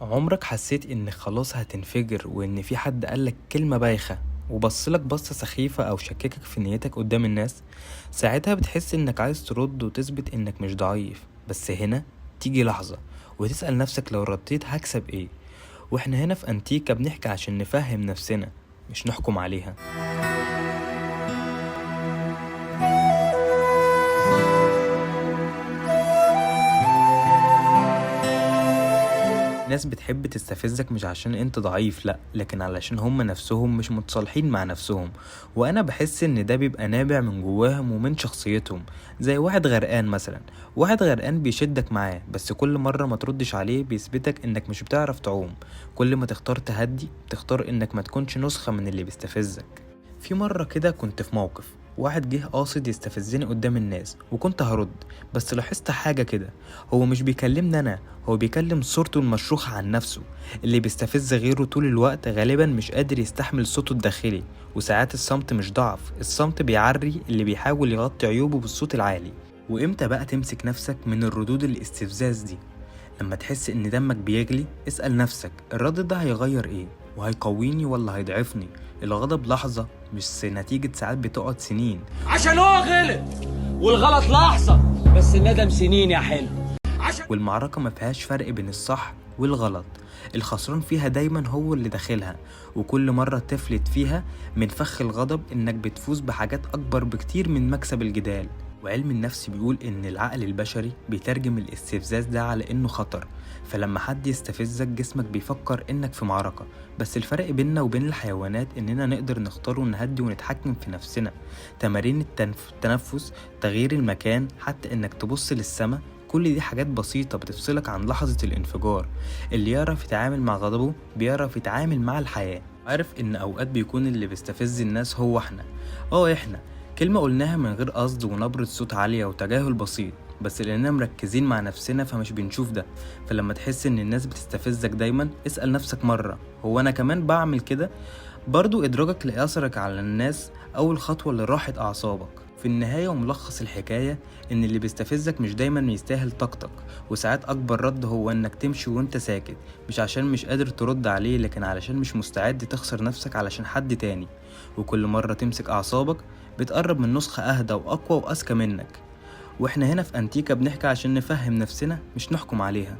عمرك حسيت انك خلاص هتنفجر وان في حد قالك كلمة بايخة وبصلك بصة سخيفة او شككك في نيتك قدام الناس؟ ساعتها بتحس انك عايز ترد وتثبت انك مش ضعيف، بس هنا تيجي لحظة وتسأل نفسك لو رديت هكسب ايه. واحنا هنا في انتيكا بنحكي عشان نفهم نفسنا، مش نحكم عليها. ناس بتحب تستفزك مش عشان انت ضعيف، لأ، لكن علشان هم نفسهم مش متصالحين مع نفسهم. وانا بحس ان ده بيبقى نابع من جواهم ومن شخصيتهم. زي واحد غرقان مثلا، واحد غرقان بيشدك معاه، بس كل مرة ما تردش عليه بيثبتك انك مش بتعرف تعوم. كل ما تختار تهدي تختار انك ما تكونش نسخة من اللي بيستفزك. في مرة كده كنت في موقف، واحد جه قاصد يستفزني قدام الناس وكنت هرد، بس لاحظت حاجة كده. هو مش بيكلمني انا، هو بيكلم صورته المشروخة عن نفسه. اللي بيستفز غيره طول الوقت غالبا مش قادر يستحمل صوته الداخلي. وساعات الصمت مش ضعف، الصمت بيعري اللي بيحاول يغطي عيوبه بالصوت العالي. وامتى بقى تمسك نفسك من الردود الاستفزاز دي؟ لما تحس ان دمك بيغلي اسأل نفسك الرد ده هيغير ايه، وهيقويني ولا هيضعفني. الغضب لحظة، مش نتيجة ساعات بتقعد سنين. عشان هو غلط، والغلط لحظة بس الندم سنين يا حلو. والمعركة ما فيهاش فرق بين الصح والغلط، الخسران فيها دايما هو اللي داخلها. وكل مرة تفلت فيها من فخ الغضب انك بتفوز بحاجات اكبر بكتير من مكسب الجدال. وعلم النفس بيقول ان العقل البشري بيترجم الاستفزاز ده على انه خطر. فلما حد يستفزك جسمك بيفكر انك في معركة. بس الفرق بيننا وبين الحيوانات اننا نقدر نختار ونهدي ونتحكم في نفسنا. تمارين التنفس، تغيير المكان، حتى انك تبص للسماء، كل دي حاجات بسيطة بتفصلك عن لحظة الانفجار. اللي يعرف يتعامل مع غضبه بيعرف يتعامل مع الحياة. عارف ان اوقات بيكون اللي بيستفز الناس هو احنا كلمة قلناها من غير قصد ونبرة صوت عالية وتجاهل بسيط، بس لاننا مركزين مع نفسنا فمش بنشوف ده. فلما تحس ان الناس بتستفزك دايما اسأل نفسك مرة، هو انا كمان بعمل كده؟ برضو ادراكك لأثرك على الناس اول خطوة لراحة اعصابك. في النهاية وملخص الحكاية ان اللي بيستفزك مش دايما يستاهل طاقتك. وساعات اكبر رد هو انك تمشي وانت ساكت، مش عشان مش قادر ترد عليه، لكن علشان مش مستعد تخسر نفسك علشان حد تاني. وكل مرة تمسك اعصابك بتقرب من نسخة اهدى واقوى واذكى منك. واحنا هنا في انتيكا بنحكي عشان نفهم نفسنا، مش نحكم عليها.